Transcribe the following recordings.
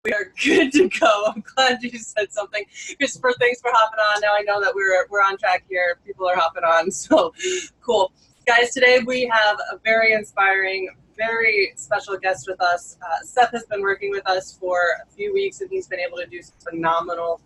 We are good to go. I'm glad you said something. Thanks for hopping on. Now I know that we're on track here. People are hopping on, so cool. Guys, today we have a very inspiring, very special guest with us. Seth has been working with us for a few weeks, and he's been able to do some phenomenal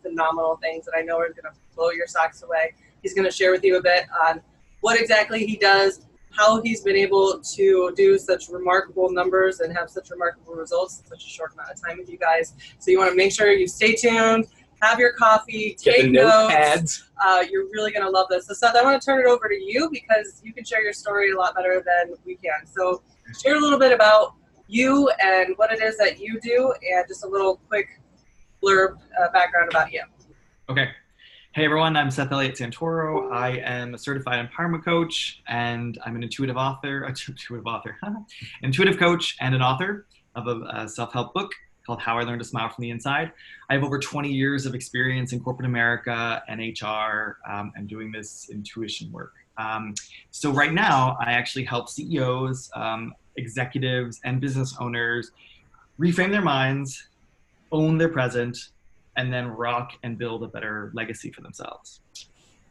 things that I know are going to blow your socks away. He's going to share with you a bit on what exactly he does, how he's been able to do such remarkable numbers and have such remarkable results in such a short amount of time with you guys. So you want to make sure you stay tuned, have your coffee, take notes. You're really going to love this. So Seth, I want to turn it over to you because you can share your story a lot better than we can. So share a little bit about you and what it is that you do, and just a little quick blurb background about you. Okay. Hey everyone, I'm Seth Santoro. I am a certified empowerment coach, and I'm an intuitive coach and an author of a self-help book called How I Learned to Smile from the Inside. I have over 20 years of experience in corporate America and HR and doing this intuition work. So right now, I actually help CEOs, executives, and business owners reframe their minds, own their present, and then rock and build a better legacy for themselves.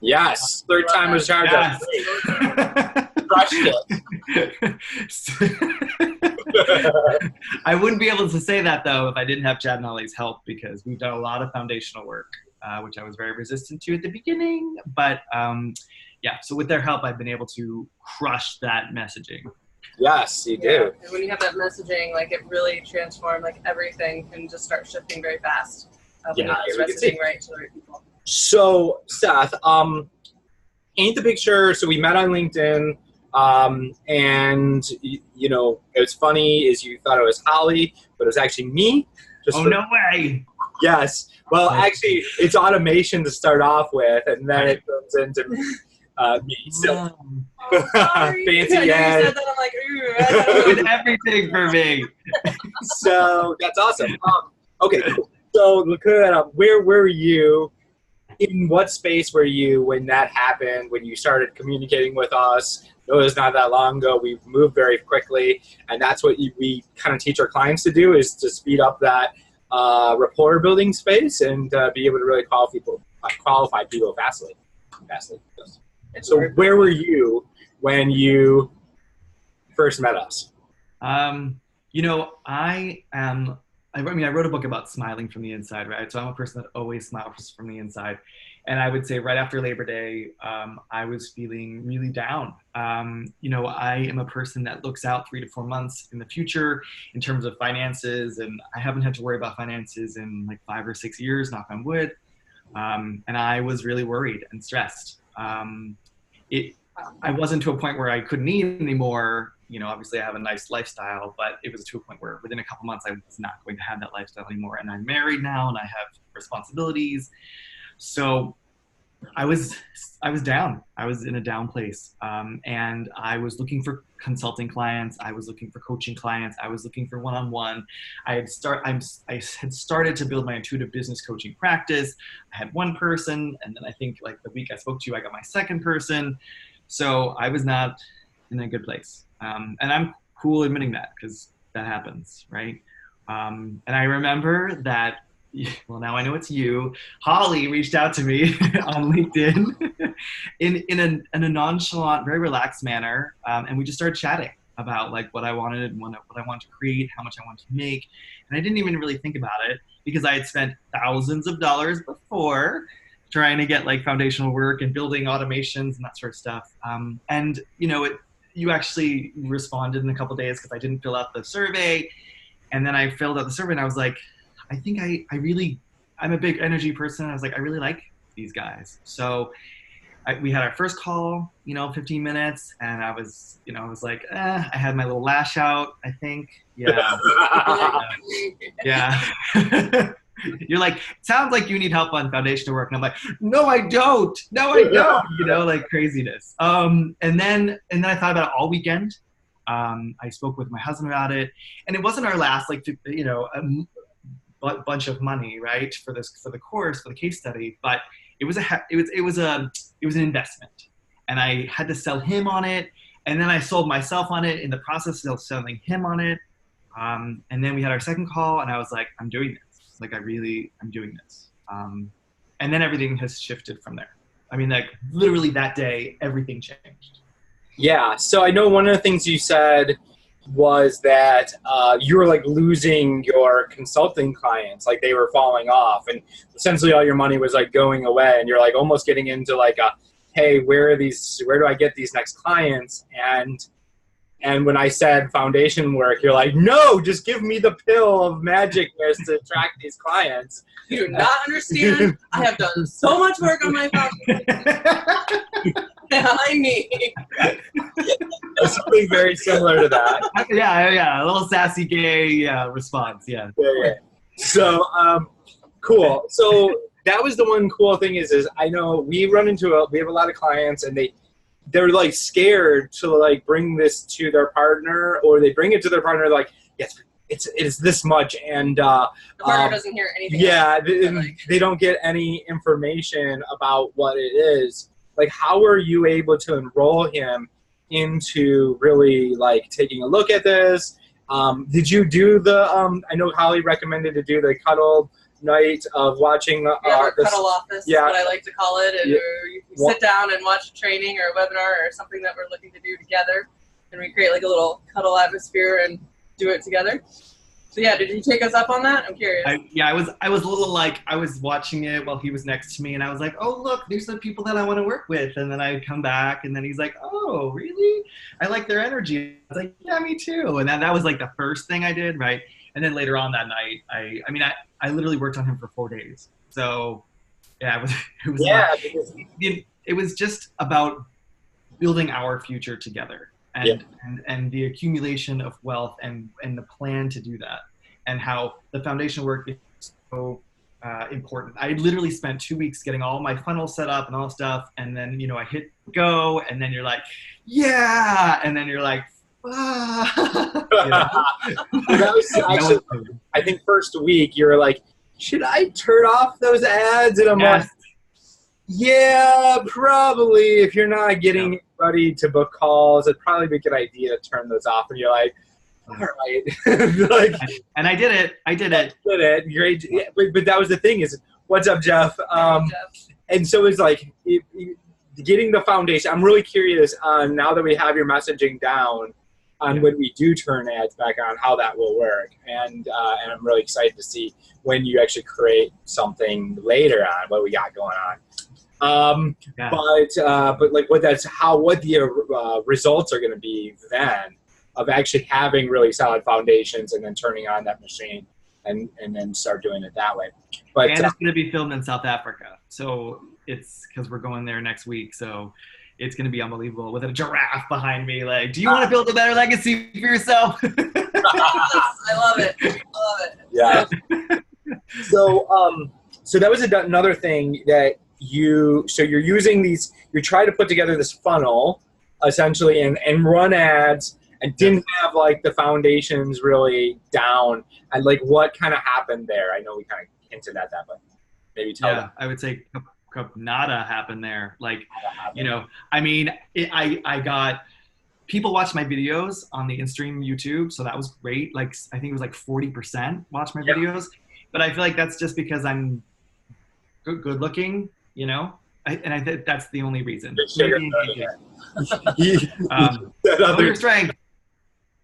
Yes, third time was charged. Yes. Crushed it. I wouldn't be able to say that though if I didn't have Chad and Ollie's help, because we've done a lot of foundational work, which I was very resistant to at the beginning. But yeah, so with their help, I've been able to crush that messaging. Yes, you do. And when you have that messaging, like it really transforms, like everything can just start shifting very fast. When you get your messaging right to the right people. So, Seth, paint the picture. So we met on LinkedIn, and you know, it was funny is you thought it was Holly, but it was actually me. No way. Yes. Well, actually, it's automation to start off with, and then it goes into me. So fancy said that, I'm like, ooh. Did everything for me. So that's awesome. Okay, cool. So look at where were you? In what space were you when that happened? When you started communicating with us? It was not that long ago. We moved very quickly, and that's what we kind of teach our clients to do, is to speed up that rapport building space and be able to really qualify people fastly. Yes. So where were you when you first met us? You know, I wrote a book about smiling from the inside, right? So I'm a person that always smiles from the inside. And I would say right after Labor Day, I was feeling really down. You know, I am a person that looks out 3 to 4 months in the future in terms of finances, and I haven't had to worry about finances in like 5 or 6 years, knock on wood. And I was really worried and stressed. I wasn't to a point where I couldn't eat anymore. You know, obviously I have a nice lifestyle, but it was to a point where within a couple months I was not going to have that lifestyle anymore. And I'm married now and I have responsibilities. So I was down. I was in a down place. And I was looking for consulting clients. I was looking for coaching clients. I was looking for one-on-one. I had started to build my intuitive business coaching practice. I had one person, and then I think like the week I spoke to you, I got my second person. So I was not in a good place. And I'm cool admitting that, because that happens, right? And I remember that, well, now I know it's you. Holly reached out to me on LinkedIn in a nonchalant, very relaxed manner. And we just started chatting about like what I wanted and what I wanted to create, how much I wanted to make. And I didn't even really think about it because I had spent thousands of dollars before trying to get like foundational work and building automations and that sort of stuff. And you know, you actually responded in a couple of days because I didn't fill out the survey. And then I filled out the survey and I was like, I think I'm a big energy person. I was like, I really like these guys. So we had our first call, 15 minutes. And I was like, I had my little lash out, I think. Yeah. Yeah. You're like, sounds like you need help on foundational work. And I'm like, no, I don't. Like craziness. And then I thought about it all weekend. I spoke with my husband about it, and it wasn't our last, bunch of money, right, for the course, for the case study, but it was an investment, and I had to sell him on it, and then I sold myself on it in the process of selling him on it. And then we had our second call, and I was like, I'm doing this. Like I'm doing this. And then everything has shifted from there. I mean, like literally that day, everything changed. Yeah. So I know one of the things you said was that you were like losing your consulting clients, like they were falling off, and essentially all your money was like going away, and you're like almost getting into like a, hey, where do I get these next clients? And when I said foundation work, you're like, no, just give me the pill of magicness to attract these clients. You do not understand. I have done so much work on my foundation. I need something very similar to that. Yeah, a little sassy gay response. Yeah. So cool. So that was the one cool thing is I know we have a lot of clients, and they're like scared to like bring this to their partner, or they bring it to their partner like, yes, it's this much, and the partner doesn't hear anything. Yeah, they don't get any information about what it is. Like, how are you able to enroll him into really like taking a look at this? Did you do the? I know Holly recommended to do the cuddle night of watching. Cuddle office. Yeah, what I like to call it. And you sit down and watch a training or a webinar or something that we're looking to do together, and we create like a little cuddle atmosphere and do it together. So yeah, did you take us up on that? I'm curious. I was a little like, I was watching it while he was next to me, and I was like, oh look, there's the people that I want to work with. And then I'd come back, and then he's like, oh really? I like their energy. I was like, yeah, me too. And that was like the first thing I did, right? And then later on that night, I literally worked on him for 4 days. So yeah, it was just about building our future together. And the accumulation of wealth and the plan to do that, and how the foundation work is so important. I literally spent 2 weeks getting all my funnel set up and all stuff, and then I hit go, and then you're like, yeah, and then you're like, ah. That was actually, I think first week you were like, should I turn off those ads? And I'm like, yeah, probably. If you're not getting anybody to book calls, it'd probably be a good idea to turn those off. And you're like, all right. Like, and I did it. I did it. Great. Yeah, but that was the thing is, what's up, Jeff? And so it's like getting the foundation. I'm really curious on, now that we have your messaging down, on when we do turn ads back on, how that will work. And I'm really excited to see when you actually create something later on, what we got going on. But like what the results are going to be then of actually having really solid foundations and then turning on that machine and then start doing it that way. But and it's going to be filmed in South Africa, so it's because we're going there next week. So it's going to be unbelievable with a giraffe behind me. Like, do you want to build a better legacy for yourself? I love it. I love it. Yeah. So that was another thing that you're using these, you're trying to put together this funnel essentially and run ads, and didn't have like the foundations really down. And like, what kind of happened there? I know we kind of hinted at that, but maybe tell them. I would say nada happened there. Like, I mean, I got people watched my videos on the in-stream YouTube, so that was great. Like, I think it was like 40% watched my videos, but I feel like that's just because I'm good looking, and I think that's the only reason. Know your strength.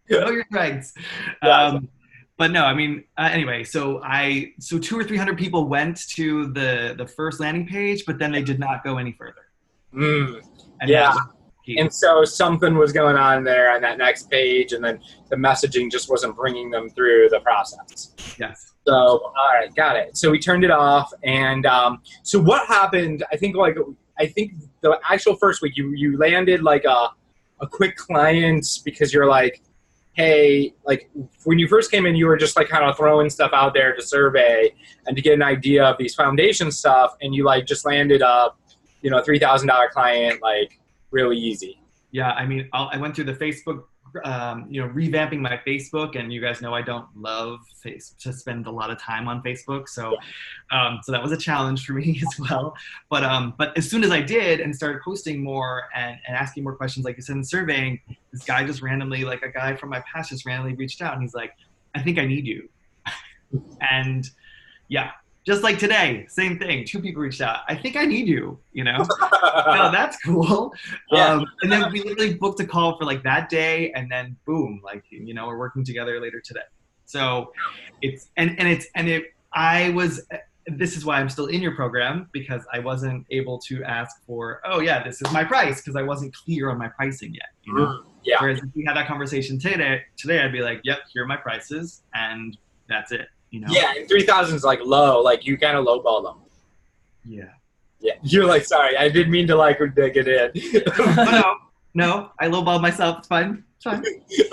Know your strengths. But no, I mean, anyway, so 200 or 300 people went to the first landing page, but then they did not go any further. And so something was going on there on that next page, and then the messaging just wasn't bringing them through the process. Yes. So, all right, got it. So we turned it off, and so what happened? I think the actual first week you landed like a quick client, because you're like, hey, like when you first came in, you were just like kind of throwing stuff out there to survey and to get an idea of these foundation stuff, and you like just landed a $3,000 client like really easy. Yeah, I mean, I went through the Facebook, revamping my Facebook, and you guys know I don't love to spend a lot of time on Facebook, so so that was a challenge for me as well. But as soon as I did and started posting more and asking more questions, like you said in surveying, this guy just randomly, like a guy from my past, just randomly reached out, and he's like, I think I need you. And Yeah. Just like today, same thing. 2 people reached out. I think I need you, you know? No, that's cool. Yeah. And then we literally booked a call for like that day, and then boom, like, you know, we're working together later today. So this is why I'm still in your program, because I wasn't able to ask for, oh yeah, this is my price, because I wasn't clear on my pricing yet, you know? Yeah. Whereas if we had that conversation today I'd be like, yep, here are my prices, and that's it, you know? Yeah, and 3,000 is like low. Like you kind of lowball them. Yeah. Yeah. You're like, sorry, I didn't mean to like dig it in. No, I lowballed myself. It's fine. It's fine.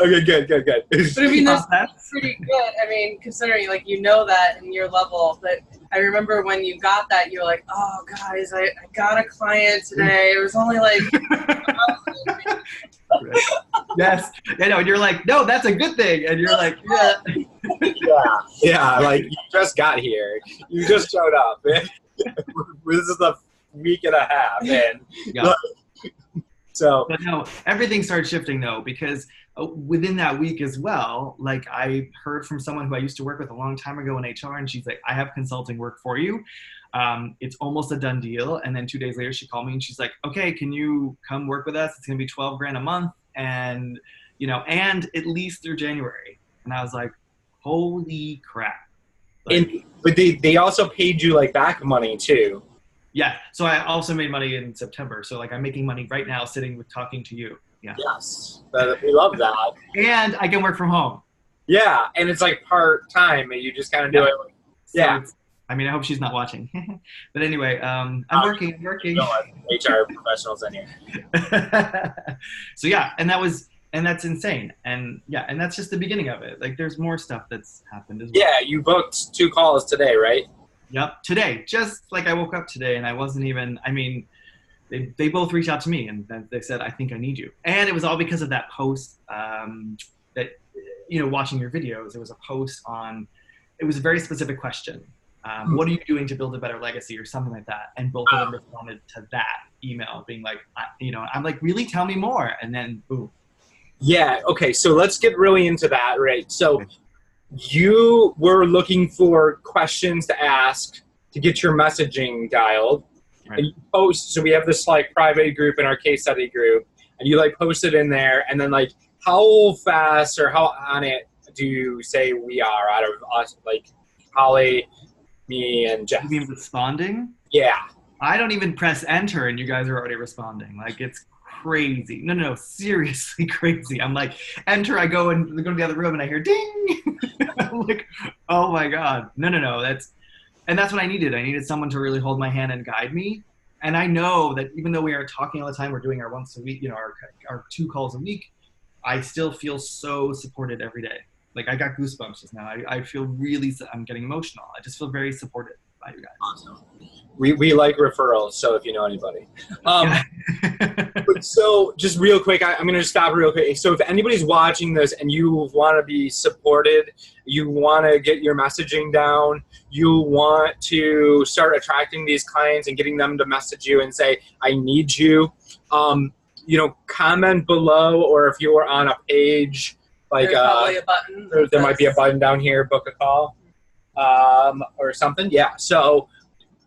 Okay, good. But I mean, that's pretty good. I mean, considering like you know that in your level. But I remember when you got that, you were like, "Oh, guys, I got a client today. It was only like." Yes, I know. And you're like, "No, that's a good thing," and you're like, "Yeah." Yeah. Like you just got here. You just showed up. This is a week and a half, and Yeah. so. But no, everything started shifting though, because within that week as well, like I heard from someone who I used to work with a long time ago in HR, and she's like, I have consulting work for you. It's almost a done deal. And then 2 days later, she called me and she's like, okay, can you come work with us? It's going to be 12 grand a month, and, you know, and at least through January. And I was like, holy crap. Like, But they also paid you like back money too. Yeah. So I also made money in September. So like I'm making money right now sitting with talking to you. Yeah. Yes. We love that. And I can work from home. Yeah. And it's like part-time and you just kind of do it. Yeah. So I mean, I hope she's not watching. But anyway, I'm working. HR professionals in here. So yeah, and that's insane. And yeah, and that's just the beginning of it. Like there's more stuff that's happened as well. Yeah, you booked 2 calls today, right? Yep, today. Just like I woke up today and I wasn't even, I mean, they both reached out to me and they said, I think I need you. And it was all because of that post that, you know, watching your videos, there was a post on, it was a very specific question. What are you doing to build a better legacy or something like that? And both of them responded to that email being like, you know, I'm like, really, tell me more. And then boom. Yeah. Okay. So let's get really into that, right? So you were looking for questions to ask to get your messaging dialed. Right. And you post, so we have this like private group in our case study group, and you like post it in there, and then like how fast or how on it do you say we are out of us, like Holly, me, and Jeff? You mean responding? Yeah. I don't even press enter and you guys are already responding. Like it's crazy. No, seriously crazy. I'm like, enter, I go and go to the other room and I hear ding. I'm like, oh my God. No. That's what I needed. I needed someone to really hold my hand and guide me. And I know that even though we are talking all the time, we're doing our once a week, you know, our 2 calls a week, I still feel so supported every day. Like I got goosebumps just now. I feel really, I'm getting emotional. I just feel very supported by you guys. Awesome. We like referrals, so if you know anybody. So just real quick, I'm going to stop real quick. So if anybody's watching this and you want to be supported, you want to get your messaging down, you want to start attracting these clients and getting them to message you and say, I need you, you know, comment below, or if you are on a page, like there's probably a button. There might be a button down here, book a call, or something. Yeah. So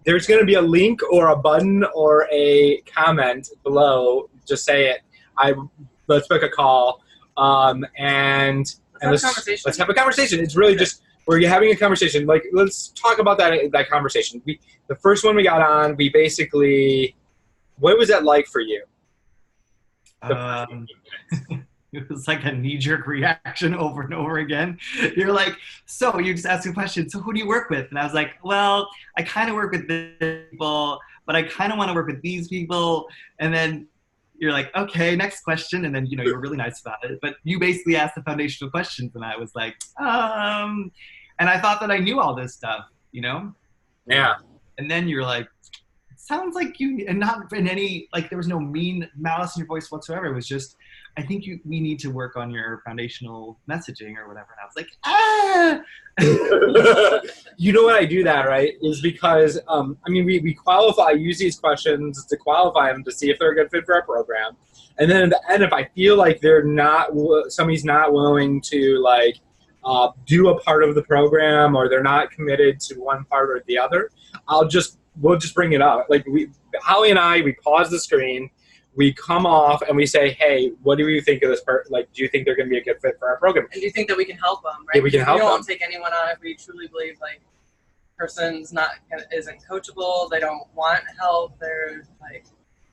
there's going to be a link or a button or a comment below. Just say it. Let's book a call, and let's have a conversation. It's really just we're having a conversation. Like let's talk about that conversation. The first one we got on, we basically, what was that like for you? It was like a knee-jerk reaction over and over again. You're like, so you just ask a question, so who do you work with? And I was like, well, I kind of work with these people, but I kind of want to work with these people. And then you're like, okay, next question. And then, you know, you were really nice about it. But you basically asked the foundational questions, and I was like, and I thought that I knew all this stuff, you know? Yeah. And then you're like, sounds like you, and not in any, like there was no mean malice in your voice whatsoever. It was just, I think we need to work on your foundational messaging or whatever. And I was like, You know what I do that, right, is because, I mean, we qualify, use these questions to qualify them to see if they're a good fit for our program. And then at the end, if I feel like somebody's not willing to, like, do a part of the program, or they're not committed to one part or the other, we'll just bring it up. Like Holly and I, we pause the screen, we come off, and we say, hey, what do you think of this person? Like, do you think they're going to be a good fit for our program? And do you think that we can help them, right? Yeah, we can help them. We don't take anyone on if we truly believe, like, person's isn't coachable, they don't want help, they're like,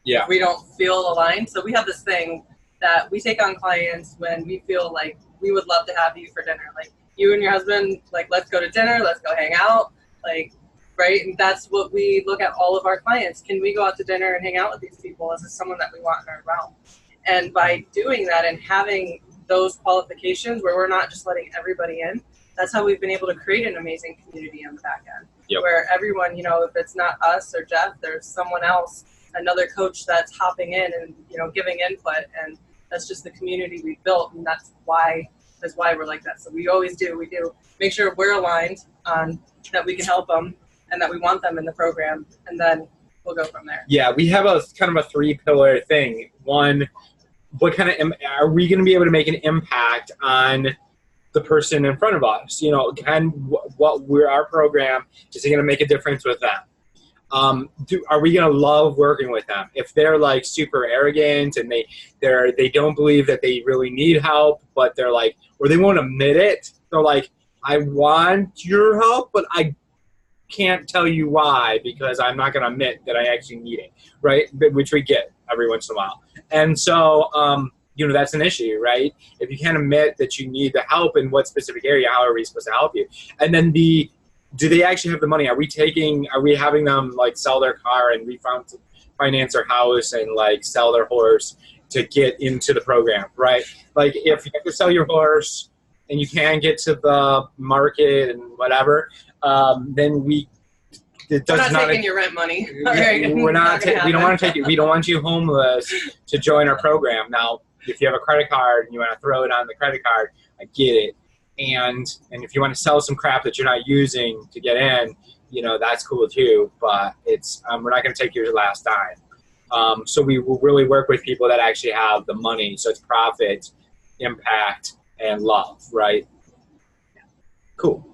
yeah, we don't feel aligned. So we have this thing that we take on clients when we feel like we would love to have you for dinner. Like, you and your husband, like, let's go to dinner, let's go hang out, like, right? And that's what we look at all of our clients. Can we go out to dinner and hang out with these people? Is this someone that we want in our realm? And by doing that and having those qualifications where we're not just letting everybody in, that's how we've been able to create an amazing community on the back end. Yep. Where everyone, you know, if it's not us or Jeff, there's someone else, another coach that's hopping in and, you know, giving input. And that's just the community we've built. And that's why we're like that. So we always do. We do make sure we're aligned on that we can help them and that we want them in the program. And then we'll go from there. Yeah, we have a kind of a 3-pillar thing. One, what kind of are we going to be able to make an impact on the person in front of us? You know, our program, is it going to make a difference with them? Are we going to love working with them? If they're like super arrogant and they don't believe that they really need help, but they're like, or they won't admit it, they're like, I want your help, but I can't tell you why, because I'm not going to admit that I actually need it, right? Which we get every once in a while. And so, you know, that's an issue, right? If you can't admit that you need the help in what specific area, how are we supposed to help you? And then do they actually have the money? Are we having them like sell their car and refinance their house and like sell their horse to get into the program, right? Like, if you have to sell your horse and you can't get to the market and whatever, then we're not taking your rent money. We don't want to take it. We don't want you homeless to join our program. Now, if you have a credit card and you want to throw it on the credit card, I get it. And if you want to sell some crap that you're not using to get in, you know, that's cool too. But it's we're not going to take your last dime. So we will really work with people that actually have the money. So it's profit, impact, and love, right? Cool.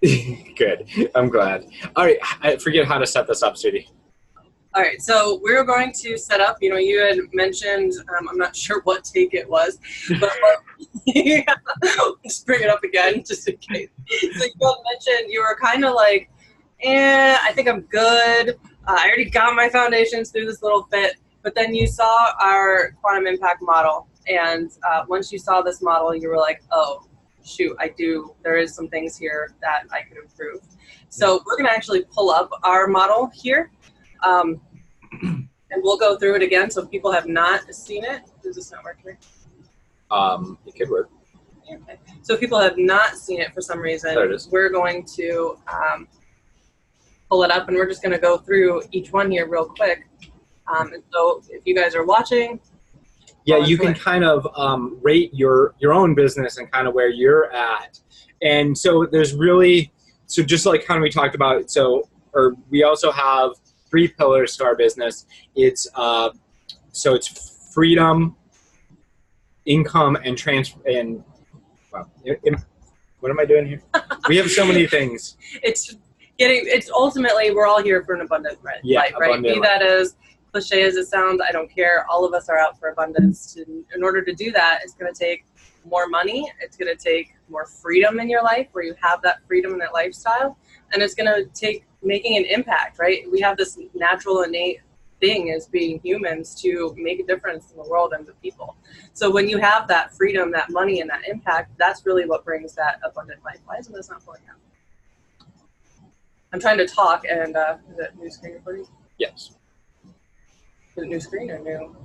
Good. I'm glad. All right. I forget how to set this up, sweetie. All right. So we're going to set up, you know, you had mentioned, I'm not sure what take it was, but yeah, just bring it up again just in case. So you had mentioned you were kind of like, I think I'm good. I already got my foundations through this little bit, but then you saw our quantum impact model. And once you saw this model, you were like, oh, shoot, there is some things here that I could improve. So we're going to actually pull up our model here, and we'll go through it again. So if people have not seen it, does this not work here? It could work. Okay. So if people have not seen it for some reason, we're going to pull it up, and we're just going to go through each one here real quick. And so if you guys are watching, yeah, you can kind of rate your own business and kind of where you're at. And so there's really, so just like kind of we talked about, we also have 3 pillars to our business. It's it's freedom, income, and what am I doing here? We have so many things. It's ultimately, we're all here for an abundant life, right? Be that as cliche as it sounds, I don't care. All of us are out for abundance. In order to do that, it's going to take more money. It's going to take more freedom in your life, where you have that freedom in that lifestyle. And it's going to take making an impact, right? We have this natural innate thing as being humans to make a difference in the world and to people. So when you have that freedom, that money, and that impact, that's really what brings that abundant life. Why isn't this not pulling out? I'm trying to talk, and is it new screen recording? Yes. Is it new screen or new?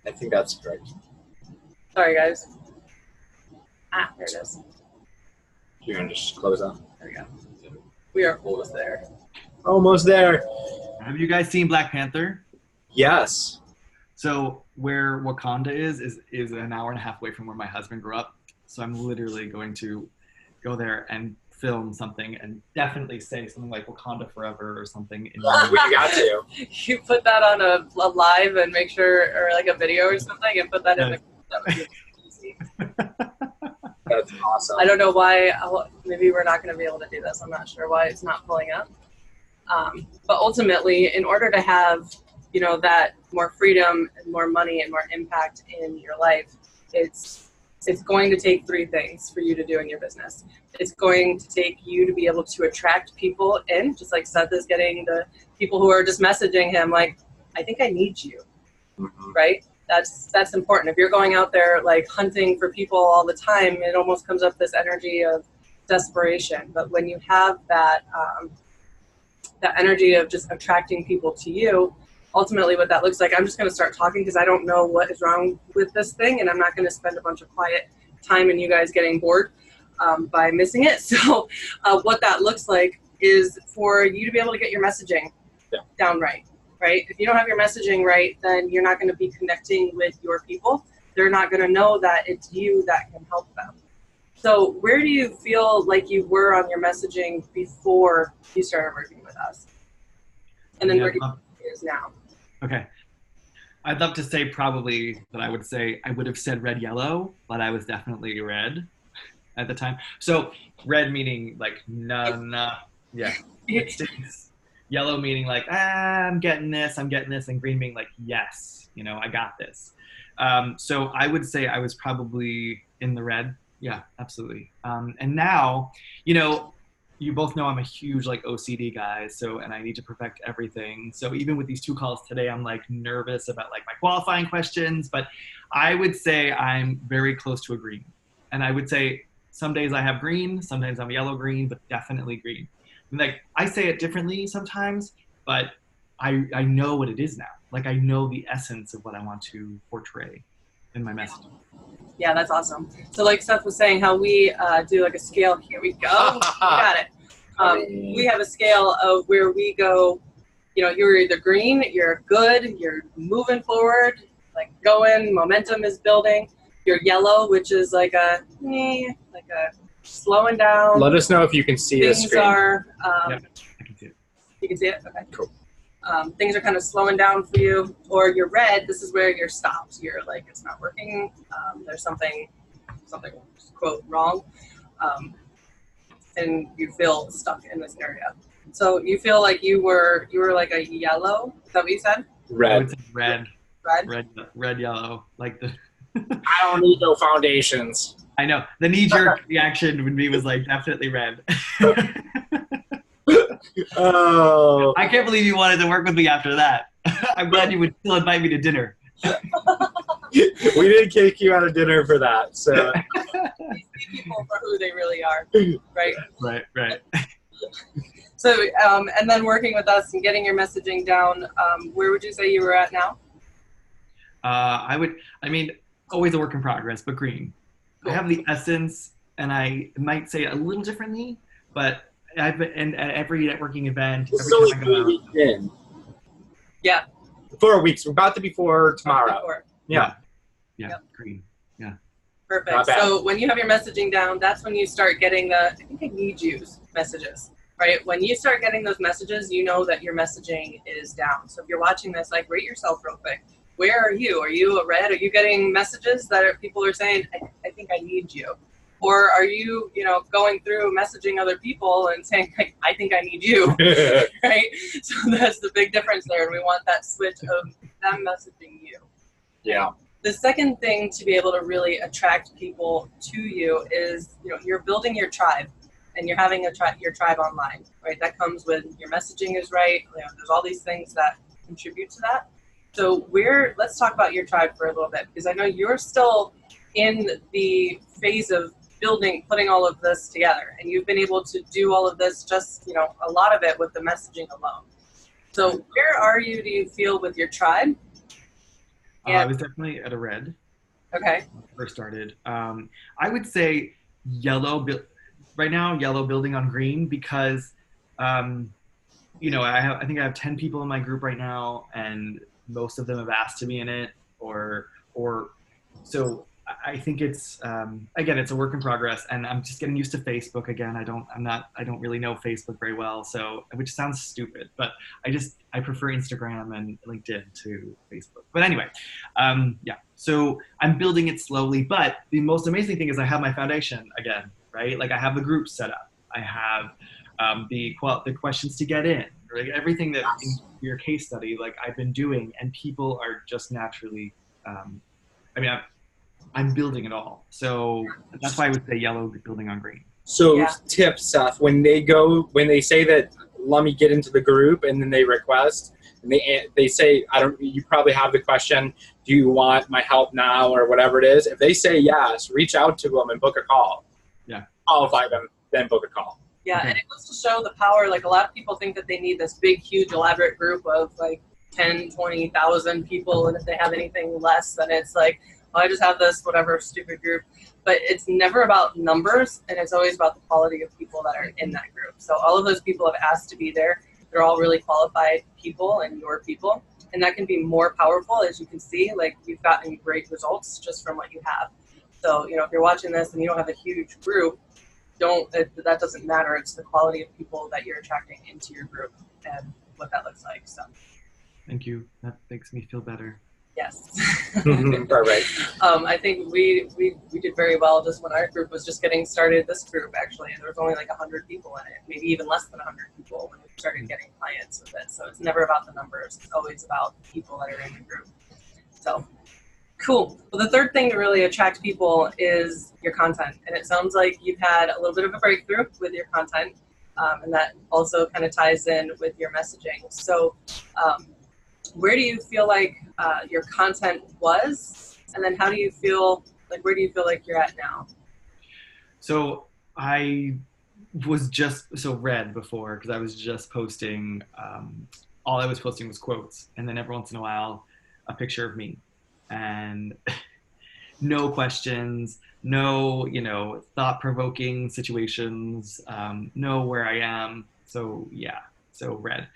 I think that's correct. Sorry, guys. There it is. You're going to just close on? There we go. We are almost there. Almost there. Have you guys seen Black Panther? Yes. So where Wakanda is an hour and a half away from where my husband grew up. So I'm literally going to go there and film something and definitely say something like Wakanda Forever or something. We got to. You put that on a live and make sure, or like a video or something, and put that in the. That would be easy. That's awesome. I don't know why. Maybe we're not going to be able to do this. I'm not sure why it's not pulling up. But ultimately, in order to have, that more freedom and more money and more impact in your life, it's going to take three things for you to do in your business. It's going to take you to be able to attract people in, just like Seth is getting the people who are just messaging him like, I think I need you, right? That's important. If you're going out there like hunting for people all the time, it almost comes up this energy of desperation. But when you have that energy of just attracting people to you, ultimately what that looks like, I'm just going to start talking because I don't know what is wrong with this thing, and I'm not going to spend a bunch of quiet time and you guys getting bored by missing it. So what that looks like is for you to be able to get your messaging down right? If you don't have your messaging right, then you're not going to be connecting with your people. They're not going to know that it's you that can help them. So where do you feel like you were on your messaging before you started working with us? And then where do you think it is now? Okay. I'd love to say probably that I would have said red, yellow, but I was definitely red at the time. So red meaning like, nah, yeah, it stinks. Yellow meaning like, I'm getting this, and green being like, yes, I got this. So I would say I was probably in the red. Yeah, absolutely. And now, you both know I'm a huge like OCD guy, and I need to perfect everything. So even with these 2 calls today, I'm like nervous about like my qualifying questions, but I would say I'm very close to a green. And I would say some days I have green, sometimes I'm yellow green, but definitely green. Like I say it differently sometimes, but I know what it is now. Like I know the essence of what I want to portray in my message. Yeah, that's awesome. So like Seth was saying, how we do like a scale. Here we go. You got it. We have a scale of where we go, you're either green, you're good, you're moving forward, like going, momentum is building. You're yellow, which is like a slowing down. Let us know if you can see the screen. Are, yeah, I can see it. You can see it? Okay. Cool. Things are kind of slowing down for you. Or you're red, this is where you're stopped. You're like, it's not working. There's something quote, wrong. And you feel stuck in this area. So you feel like you were like a yellow? Is that what you said? Red. Red, yellow. Like the I don't need no foundations. I know. The knee-jerk reaction with me was like definitely red. Oh. I can't believe you wanted to work with me after that. I'm glad you would still invite me to dinner. We didn't kick you out of dinner for that. So See people for who they really are, right? Right. So, and then working with us and getting your messaging down, where would you say you were at now? Always a work in progress, but green. Cool. I have the essence, and I might say it a little differently, but I've been at every networking event. It's only 3 weeks in. Yeah. 4 weeks. We're about to be 4 tomorrow. Yeah. Yep. Green. Yeah. Perfect. So when you have your messaging down, that's when you start getting I think I need yous messages, right? When you start getting those messages, you know that your messaging is down. So if you're watching this, like rate yourself real quick. Where are you? Are you a red? Are you getting messages that people are saying, I think I need you? Or are you, going through messaging other people and saying, I think I need you, right? So that's the big difference there. And we want that switch of them messaging you. Yeah. The second thing to be able to really attract people to you is, you're building your tribe and you're having your tribe online, right? That comes with your messaging is right. There's all these things that contribute to that. So let's talk about your tribe for a little bit, because I know you're still in the phase of putting all of this together, and you've been able to do all of this just, a lot of it with the messaging alone. So where are you, do you feel, with your tribe? I was definitely at a red. Okay. When I first started. I would say yellow, right now, yellow building on green, because, I think I have 10 people in my group right now, and most of them have asked to be in it, so I think it's again, it's a work in progress, and I'm just getting used to Facebook again. I don't really know Facebook very well, so, which sounds stupid, but I prefer Instagram and LinkedIn to Facebook. But anyway, yeah. So I'm building it slowly, but the most amazing thing is I have my foundation again, right? Like I have the group set up. I have the questions to get in, like everything that in your case study, like I've been doing, and people are just naturally. I mean, I'm building it all. So that's why I would say yellow building on green. So tips, Seth, when they say that, let me get into the group, and then they request, and they say, you probably have the question, do you want my help now, or whatever it is. If they say yes, reach out to them and book a call. Yeah. Qualify them, then book a call. Yeah, and it goes to show the power. Like a lot of people think that they need this big, huge, elaborate group of like 10, 20,000 people, and if they have anything less, then it's like, oh, I just have this whatever stupid group. But it's never about numbers, and it's always about the quality of people that are in that group. So all of those people have asked to be there. They're all really qualified people and your people, and that can be more powerful, as you can see. Like you've gotten great results just from what you have. So if you're watching this and you don't have a huge group, that doesn't matter. It's the quality of people that you're attracting into your group and what that looks like. So thank you. That makes me feel better. Yes. Perfect. I think we did very well just when our group was just getting started. This group, actually, there was only like 100 people in it, maybe even less than 100 people when we started getting clients with it. So it's never about the numbers. It's always about the people that are in the group. So cool. Well, the third thing to really attract people is your content. And it sounds like you've had a little bit of a breakthrough with your content. And that also kind of ties in with your messaging. So where do you feel like your content was? And then how do you feel, like, where do you feel like you're at now? So I was just read before, because I was just posting, all I was posting was quotes. And then every once in a while, a picture of me. And no questions, no, thought-provoking situations, know where I am. So yeah, so red.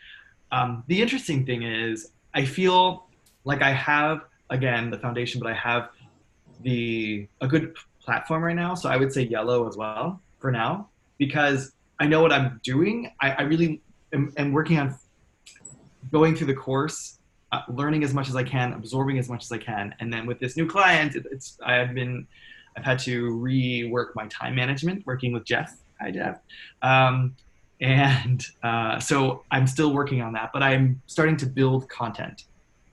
The interesting thing is I feel like I have, again, the foundation, but I have a good platform right now. So I would say yellow as well for now, because I know what I'm doing. I really am working on going through the course, learning as much as I can, absorbing as much as I can. And then with this new client, I've had to rework my time management, working with Jeff. Hi, Jeff. So I'm still working on that, but I'm starting to build content.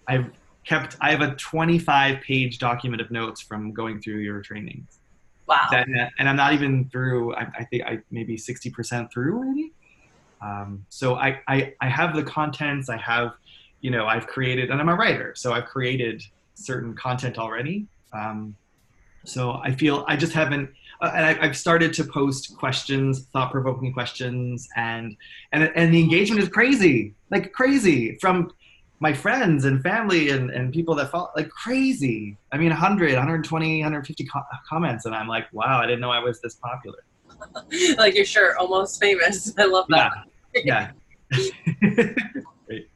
I have a 25-page document of notes from going through your trainings. Wow. And I'm not even through, I think maybe 60% through maybe. So I have the contents, I have, I've created, and I'm a writer, so I've created certain content already. So I feel I just haven't, and I've started to post questions, thought-provoking questions, and the engagement is crazy, like crazy, from my friends and family and people that follow, like crazy. I mean, 100, 120, 150 comments, and I'm like, wow, I didn't know I was this popular. Like you're sure almost famous. I love that. Yeah. Great.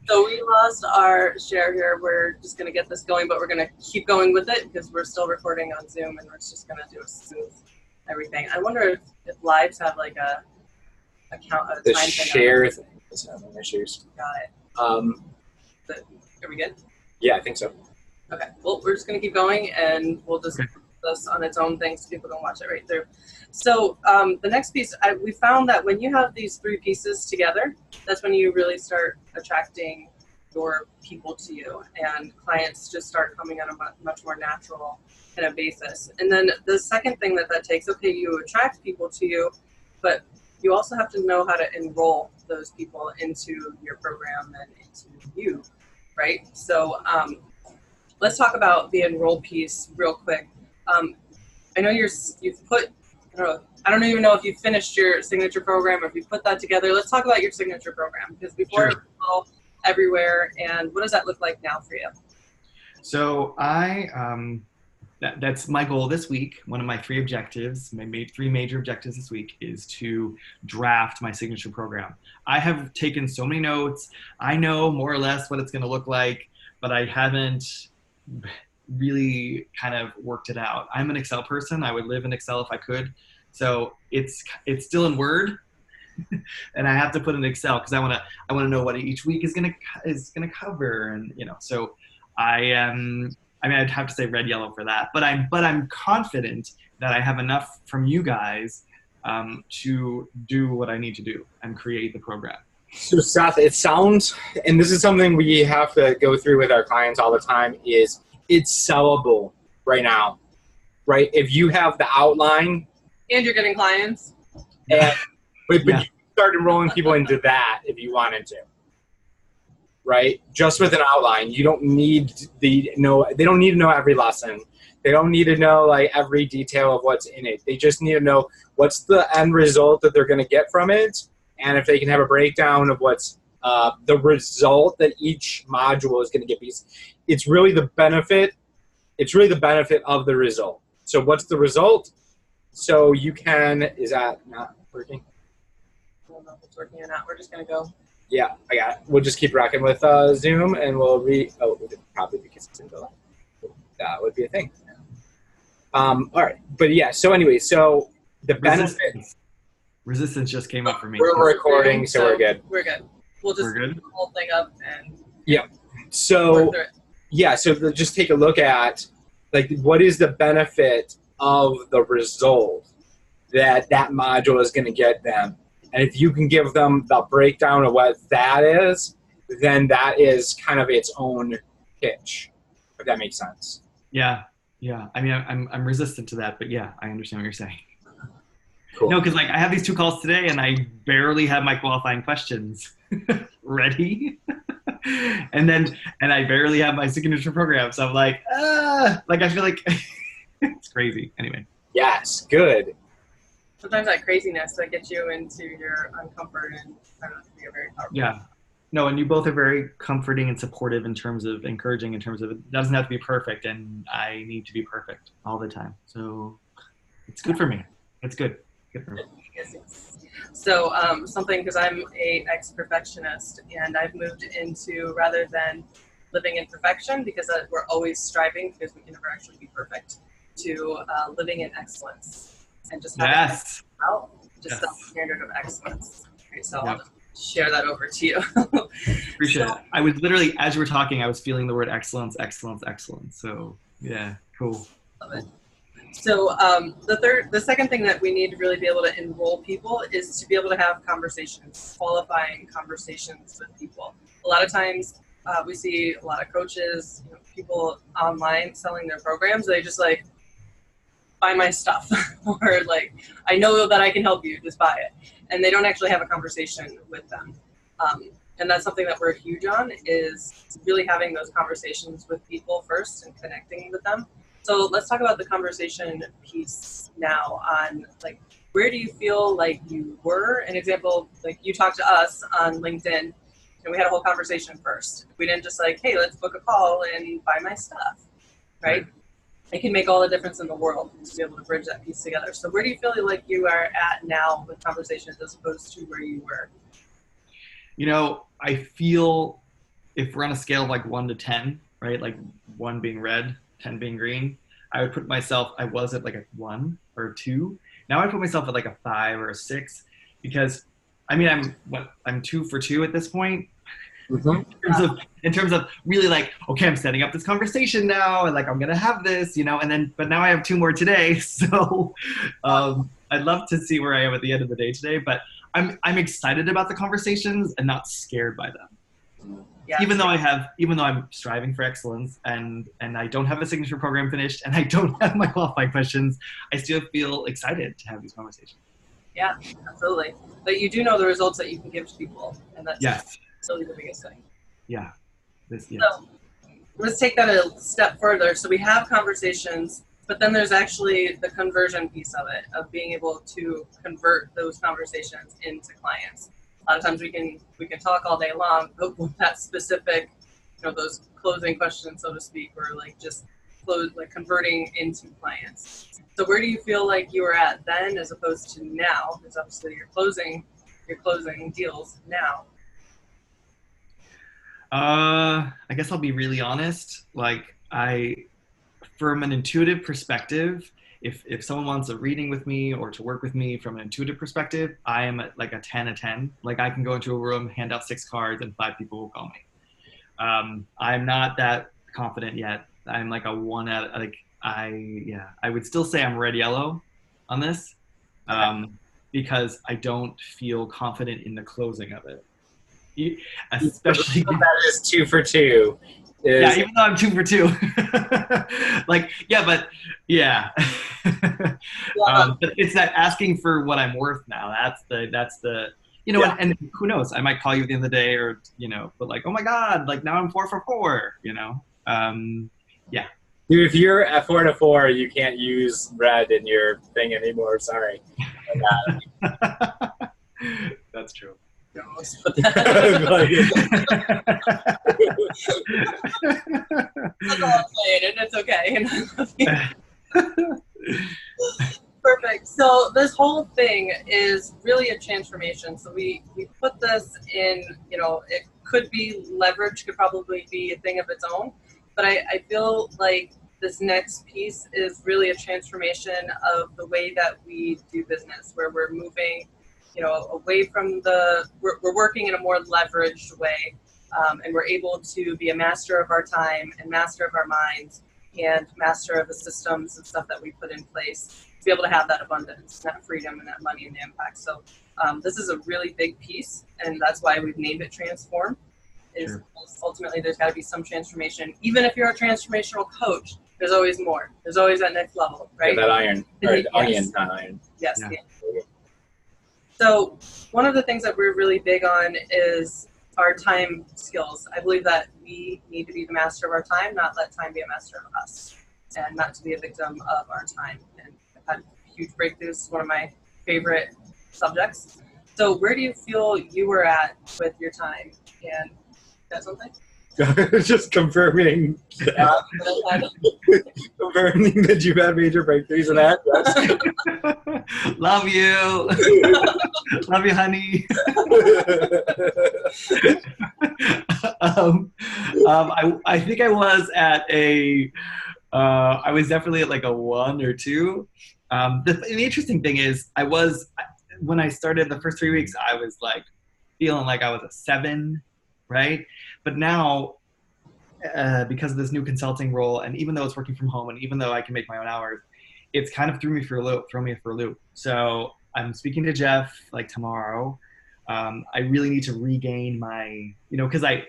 So we lost our share here. We're just going to get this going, but we're going to keep going with it because we're still recording on Zoom, and we're just going to do a smooth everything. I wonder if lives have like a time The thing. share thing is having issues. Got it. Are we good? Yeah, I think so. Okay. Well, we're just going to keep going, and we'll just put this on its own thing so people can watch it right through. So the next piece, we found that when you have these three pieces together, that's when you really start attracting your people to you, and clients just start coming on a much more natural kind of basis. And then the second thing that takes, okay, you attract people to you, but you also have to know how to enroll those people into your program and into you, right? So let's talk about the enroll piece real quick. I know you've put, I don't even know if you finished your signature program or if you put that together. Let's talk about your signature program, because before it was all everywhere, and what does that look like now for you? So that's my goal this week. One of my three objectives, three major objectives this week, is to draft my signature program. I have taken so many notes. I know more or less what it's going to look like, but I haven't really kind of worked it out. I'm an Excel person. I would live in Excel if I could. So it's still in Word, and I have to put in Excel because I want to know what each week is gonna cover, and so I am. I mean, I'd have to say red, yellow for that, but I'm confident that I have enough from you guys to do what I need to do and create the program. So Seth, it sounds, and this is something we have to go through with our clients all the time, is it's sellable right now, right? If you have the outline. And you're getting clients. And, but you start enrolling people into that if you wanted to, right? Just with an outline. You don't need they don't need to know every lesson. They don't need to know like every detail of what's in it. They just need to know what's the end result that they're going to get from it. And if they can have a breakdown of what's the result that each module is going to get, because it's really the benefit. It's really the benefit of the result. So what's the result? So you can, is that not working? I don't know if it's working or not. We're just going to go. Yeah, I got it. We'll just keep rocking with Zoom, and we'll probably because it's in delay. That would be a thing. All right. But yeah, so anyway, so the benefit. Resistance just came up for me. We're recording, so we're good. We're good. We'll just put the whole thing up and so just take a look at like what is the benefit of the result that module is going to get them. And if you can give them the breakdown of what that is, then that is kind of its own pitch, if that makes sense. Yeah. I mean, I'm resistant to that, but yeah, I understand what you're saying. Cool. No, because like I have these 2 calls today, and I barely have my qualifying questions ready, and I barely have my signature program. So I'm like I feel like it's crazy. Anyway. Yes, good. Sometimes that craziness that gets you into your uncomfort and I don't know, be very powerful. Yeah. No, and you both are very comforting and supportive in terms of encouraging, in terms of it doesn't have to be perfect, and I need to be perfect all the time. So it's good for me. It's good. Good for me. So something, because I'm a ex-perfectionist, and I've moved into, rather than living in perfection, because we're always striving, because we can never actually be perfect, to living in excellence. And just having set a standard of excellence. Okay, so I'll just share that over to you. Appreciate it. I was literally, as you were talking, I was feeling the word excellence. So yeah, cool. Love it. So the second thing that we need to really be able to enroll people is to be able to have conversations, qualifying conversations with people. A lot of times we see a lot of coaches, people online selling their programs. They just like, buy my stuff, or like, I know that I can help you, just buy it. And they don't actually have a conversation with them. And that's something that we're huge on, is really having those conversations with people first and connecting with them. So let's talk about the conversation piece now on like, where do you feel like you were? An example, like you talked to us on LinkedIn and we had a whole conversation first. We didn't just like, hey, let's book a call and buy my stuff, right? It can make all the difference in the world to be able to bridge that piece together. So where do you feel like you are at now with conversations as opposed to where you were? I feel if we're on a scale of like 1 to 10, right? Like 1 being red, 10 being green, I would put myself, I was at like a 1 or a 2. Now I put myself at like a 5 or a 6, because I mean, I'm 2 for 2 at this point. Mm-hmm. In terms of really like, okay, I'm setting up this conversation now, and like I'm gonna have this, but now I have 2 more today. So I'd love to see where I am at the end of the day today, but I'm excited about the conversations and not scared by them. Yeah. Even though I'm striving for excellence, and I don't have a signature program finished, and I don't have my qualifying questions, I still feel excited to have these conversations. Yeah, absolutely. But you do know the results that you can give to people, and that's really the biggest thing. Yeah. So let's take that a step further. So we have conversations, but then there's actually the conversion piece of it, of being able to convert those conversations into clients. A lot of times we can talk all day long, but with that specific, those closing questions, so to speak, or like just converting into clients. So where do you feel like you were at then as opposed to now? Because obviously you're closing deals now. I guess I'll be really honest. Like I from an intuitive perspective, if someone wants a reading with me or to work with me from an intuitive perspective, I am like a 10 of 10. Like I can go into a room, hand out 6 cards, and 5 people will call me. I'm not that confident yet. I'm like a 1 out of, like, I would still say I'm red yellow on this, because I don't feel confident in the closing of it. Especially that is 2 for 2. Yeah, even though I'm 2 for 2. Like, yeah, but yeah. But it's that asking for what I'm worth now. That's the you know, and who knows? I might call you at the end of the day, or but like, oh my God, like now I'm 4 for 4. Yeah. Dude, if you're at 4 to 4, you can't use red in your thing anymore. Sorry. That's true. That's all I'm saying, and it's okay. Perfect. So this whole thing is really a transformation. So we put this in, it could be leverage, could probably be a thing of its own. But I feel like this next piece is really a transformation of the way that we do business, where we're moving away from we're working in a more leveraged way, and we're able to be a master of our time and master of our minds and master of the systems and stuff that we put in place to be able to have that abundance, that freedom, and that money and the impact. So this is a really big piece, and that's why we've named it Transform. Sure. Ultimately, there's got to be some transformation. Even if you're a transformational coach, there's always more. There's always that next level, right? Yeah, that iron. Or yes. Onion, not iron. Yes. Yeah. Yeah. So one of the things that we're really big on is our time skills. I believe that we need to be the master of our time, not let time be a master of us, and not to be a victim of our time. And I've had huge breakthroughs. It's one of my favorite subjects. So where do you feel you were at with your time? And that's something? Just confirming confirming that you've had major breakthroughs in that. Yes. Love you. Love you, honey. I think I was at I was definitely at like a 1 or 2. The interesting thing is when I started the first 3 weeks, I was like feeling like I was a 7, right? But now, because of this new consulting role, and even though it's working from home, and even though I can make my own hours, it's kind of threw me for a loop. So I'm speaking to Jeff like tomorrow. I really need to regain my, because I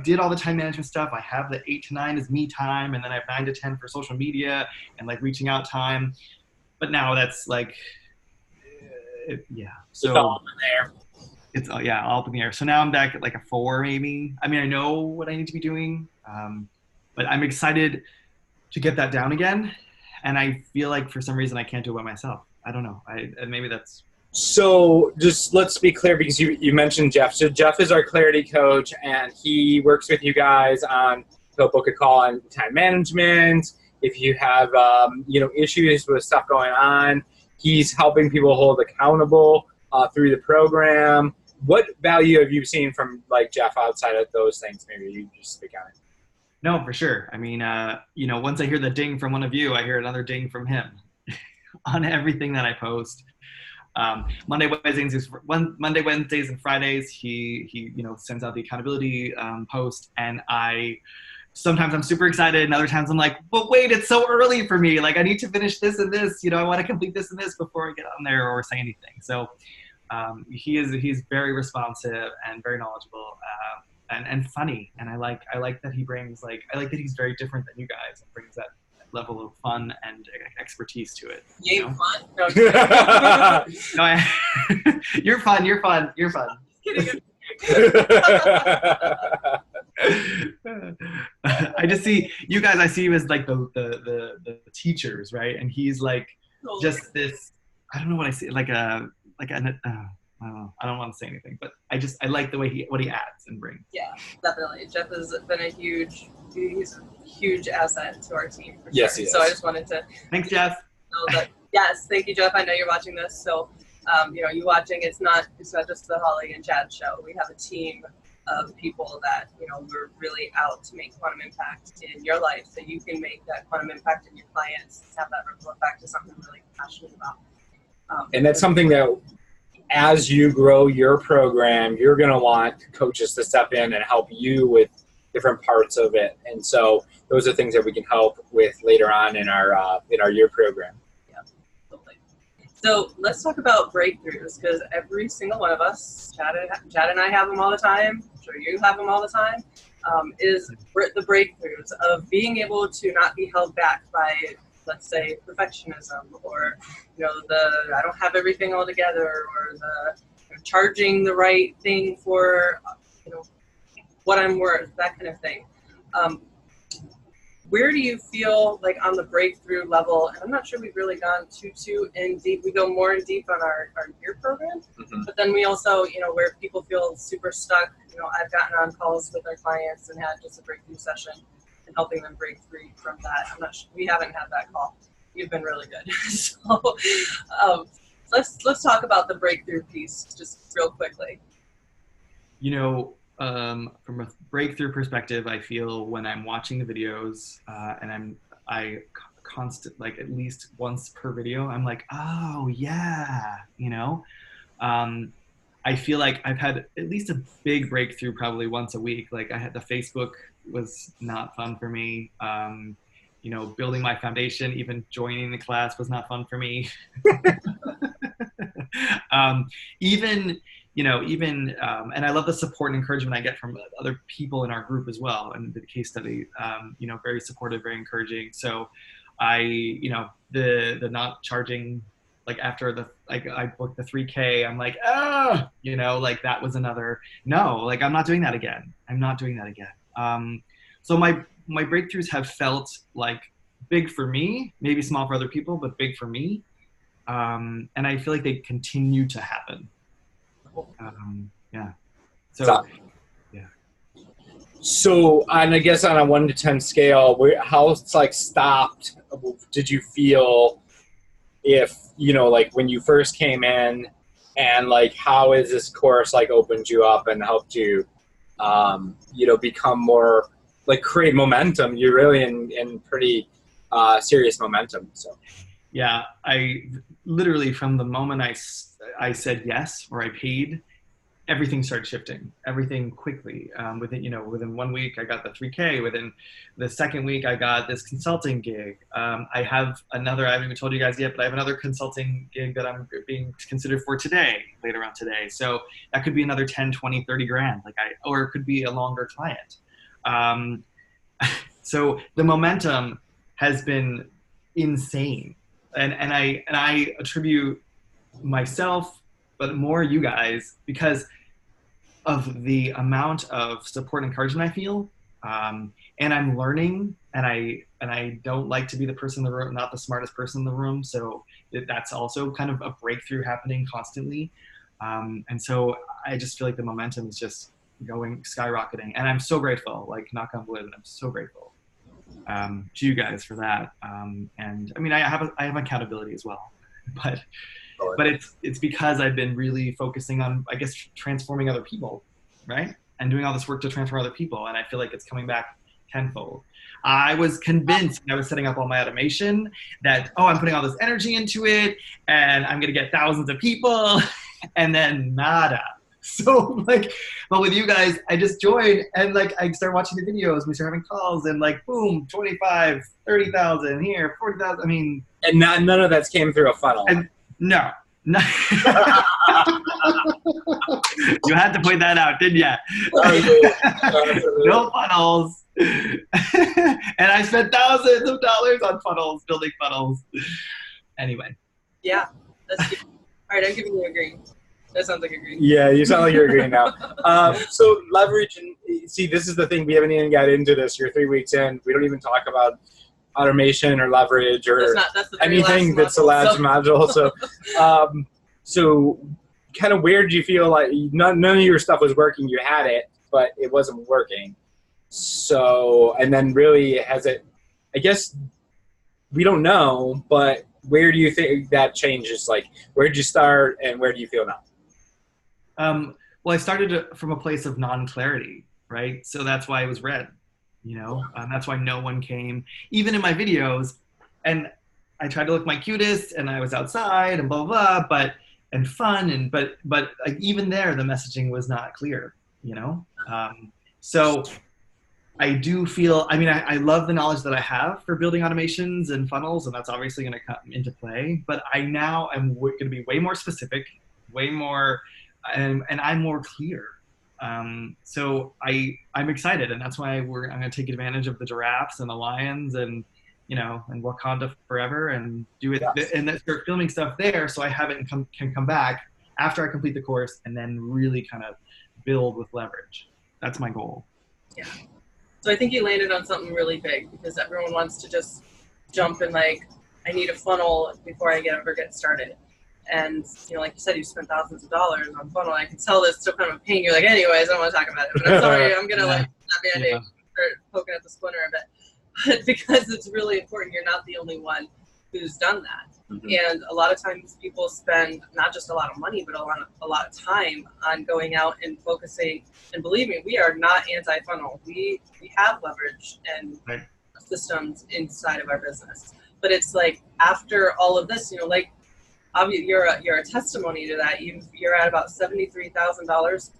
did all the time management stuff. I have the 8 to 9 is me time, and then I have 9 to 10 for social media and like reaching out time. But now that's like, So it's all up in there. It's all up in the air. So now I'm back at like a 4 maybe. I mean, I know what I need to be doing, but I'm excited to get that down again. And I feel like for some reason I can't do it by myself. I don't know. Maybe that's. So just let's be clear, because you mentioned Jeff. So Jeff is our clarity coach, and he works with you guys on, he'll book a call on time management. If you have issues with stuff going on, he's helping people hold accountable through the program. What value have you seen from like Jeff outside of those things? Maybe you just speak on it. No, for sure. I mean, once I hear the ding from one of you, I hear another ding from him on everything that I post. Monday, Wednesdays, and Fridays, he sends out the accountability post, and sometimes I'm super excited, and other times I'm like, but wait, it's so early for me. Like I need to finish this and this. I want to complete this and this before I get on there or say anything. So he's very responsive and very knowledgeable and funny. And I like that he brings I like that he's very different than you guys and brings that level of fun and expertise to it. You fun? No, you're fun. You're fun. Kidding. I just see you guys. I see him as like the teachers, right? And he's like just this. I don't know what I see. I don't want to say anything, but I like the way what he adds and brings. Yeah, definitely. Jeff has been he's a huge asset to our team. For yes, sure. He is. So I just wanted to. Thanks, Jeff. Yes, thank you, Jeff. I know you're watching this, so you watching. It's not just the Holly and Chad show. We have a team of people that, you know, we're really out to make quantum impact in your life, so you can make that quantum impact in your clients, have that ripple effect is something I'm really passionate about. And that's something that as you grow your program, you're going to want coaches to step in and help you with different parts of it. And so those are things that we can help with later on in our year program. Yeah, totally. So let's talk about breakthroughs, because every single one of us, Chad and I have them all the time, I'm sure you have them all the time, is the breakthroughs of being able to not be held back by, let's say, perfectionism, or, you know, the I don't have everything all together, or the, you know, charging the right thing for, you know, what I'm worth, that kind of thing. Where do you feel like on the breakthrough level, and I'm not sure we've really gone too in deep, we go more in deep on our year program, but then we also, you know, where people feel super stuck, you know, I've gotten on calls with our clients and had just a breakthrough session and helping them break free from that. I'm not sure, we haven't had that call. You've been really good. So let's talk about the breakthrough piece just real quickly. You know, from a breakthrough perspective, I feel when I'm watching the videos and I constant, like at least once per video, I'm like, oh yeah, you know. I feel like I've had at least a big breakthrough probably once a week. Like I had the Facebook was not fun for me. You know, building my foundation, even joining the class was not fun for me. And I love the support and encouragement I get from other people in our group as well. And the case study, you know, very supportive, very encouraging. So you know, the not charging, like after I booked the 3K, I'm like, you know, like that was another, no, like I'm not doing that again. I'm not doing that again. So my breakthroughs have felt like big for me, maybe small for other people, but big for me. And I feel like they continue to happen. Yeah. So, yeah. So, and I guess on a 1 to 10 scale, how like stopped did you feel, if, you know, like when you first came in, and like how has this course like opened you up and helped you, you know, become more, like create momentum? You're really in pretty serious momentum. So. Yeah, I literally, from the moment I said yes, or I paid, everything started shifting, everything quickly. Within 1 week, I got the 3K. Within the second week, I got this consulting gig. I have another, I haven't even told you guys yet, but I have another consulting gig that I'm being considered for today, later on today. So that could be another 10, 20, 30 grand, or it could be a longer client. So the momentum has been insane. And I attribute myself, but more you guys, because of the amount of support and encouragement I feel. And I'm learning, and I don't like to be the person in the room, not the smartest person in the room. So that's also kind of a breakthrough happening constantly. And so I just feel like the momentum is just going skyrocketing, and I'm so grateful, like knock on wood, I'm so grateful to you guys for that. And I mean, I have accountability as well, but it's because I've been really focusing on, I guess, transforming other people, right? And doing all this work to transform other people. And I feel like it's coming back tenfold. I was convinced when I was setting up all my automation that, I'm putting all this energy into it and I'm going to get thousands of people, and then nada. So but with you guys, I just joined, and I started watching the videos, we started having calls, and boom, 25, 30,000 here, 40,000. I mean, and none of that came through a funnel. No. You had to point that out, didn't you? No funnels. And I spent thousands of dollars on funnels, building funnels. Anyway. Yeah, that's good. All right, I'm giving you a green. That sounds like a green. Yeah, you sound like you're agreeing now. So leverage, and see, this is the thing, we haven't even got into this. You're 3 weeks in. We don't even talk about automation or leverage or that's anything that's the last module. So kind of where did you feel like none of your stuff was working? You had it, but it wasn't working. So, and then really has it, I guess we don't know, but where do you think that changes? Where did you start and where do you feel now? Well, Well, I started from a place of non-clarity, right? So that's why it was red, that's why no one came, even in my videos. And I tried to look my cutest, and I was outside and blah, blah, blah, and fun. But like, even there, the messaging was not clear, So I do feel, I love the knowledge that I have for building automations and funnels, and that's obviously going to come into play. But I now am going to be way more specific, way more, and I'm more clear. So I'm excited, and that's why I'm going to take advantage of the giraffes and the lions and Wakanda forever, and do it, yes. And then start filming stuff there, so I have it and can come back after I complete the course, and then really kind of build with leverage. That's my goal. Yeah. So I think you landed on something really big, because everyone wants to just jump in like, I need a funnel before I ever get started. And, like you said, you spent thousands of dollars on funnel. I can tell this still kind of a pain. You're like, anyways, I don't want to talk about it. But I'm sorry, I'm going to like that Band-Aid and start poking at the splinter a bit. But because it's really important, you're not the only one who's done that. Mm-hmm. And a lot of times people spend not just a lot of money, but a lot of time on going out and focusing. And believe me, we are not anti-funnel. We have leverage and systems inside of our business. But it's like, after all of this, like, obviously you're a testimony to that. You're at about $73,000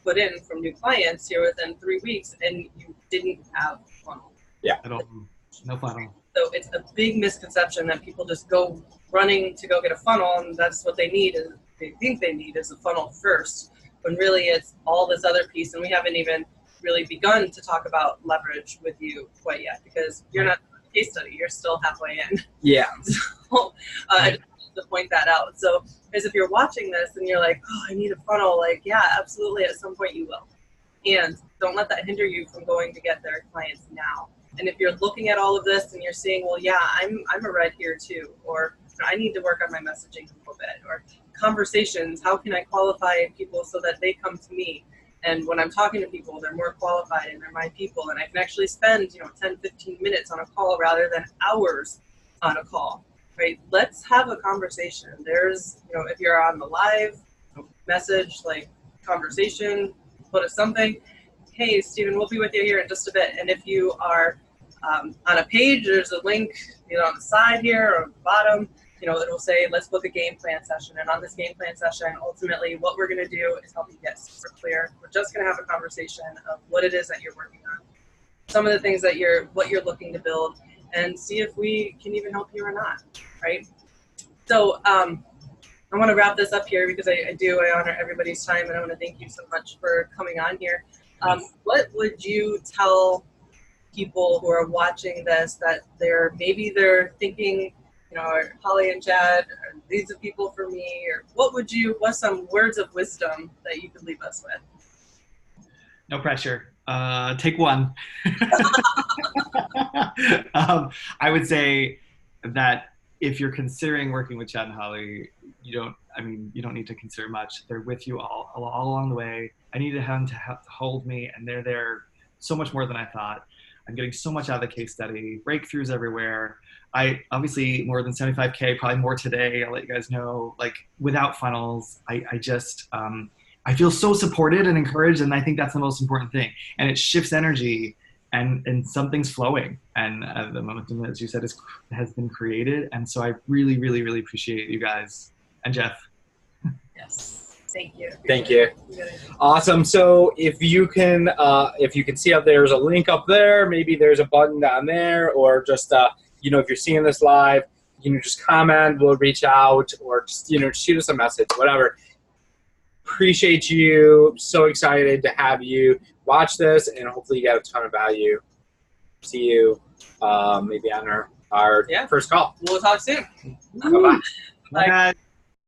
put in from new clients here within 3 weeks, and you didn't have funnel. Yeah, no funnel. So it's a big misconception that people just go running to go get a funnel, and that's what they need. And they think they need is a funnel first, when really it's all this other piece. And we haven't even really begun to talk about leverage with you quite yet, because you're not a case study. You're still halfway in. Yeah. So I just wanted to point that out. So as if you're watching this and you're like, oh, I need a funnel, like, yeah, absolutely. At some point you will. And don't let that hinder you from going to get their clients now. And if you're looking at all of this and you're seeing, well, yeah, I'm a red here too, or I need to work on my messaging a little bit, or conversations, how can I qualify people so that they come to me? And when I'm talking to people, they're more qualified and they're my people, and I can actually spend 10, 15 minutes on a call rather than hours on a call, right? Let's have a conversation. There's, if you're on the live message, like conversation, put a something, hey, Stephen, we'll be with you here in just a bit. And if you are on a page, there's a link on the side here or on the bottom, it'll say, let's book a game plan session. And on this game plan session, ultimately what we're going to do is help you get super clear. We're just going to have a conversation of what it is that you're working on, some of the things that what you're looking to build, and see if we can even help you or not, right? So I want to wrap this up here, because I honor everybody's time, and I want to thank you so much for coming on here. What would you tell people who are watching this that they're thinking, Holly and Chad, are these the people for me? Or what's some words of wisdom that you could leave us with? No pressure. Take one. I would say that if you're considering working with Chad and Holly, you don't need to consider much. They're with you all along the way. I needed them to hold me, and they're there so much more than I thought. I'm getting so much out of the case study, breakthroughs everywhere. I obviously more than 75K, probably more today. I'll let you guys know. Like, without funnels, I just I feel so supported and encouraged, and I think that's the most important thing. And it shifts energy, and something's flowing. And the momentum, as you said, has been created. And so I really, really, really appreciate you guys and Jeff. Yes. Thank you. Thank you. Awesome. So if you can see up there's a link up there, maybe there's a button down there, or just if you're seeing this live, just comment, we'll reach out, or just shoot us a message, whatever. Appreciate you. So excited to have you watch this, and hopefully you got a ton of value. See you maybe on our first call. We'll talk soon. Bye-bye. Bye, guys.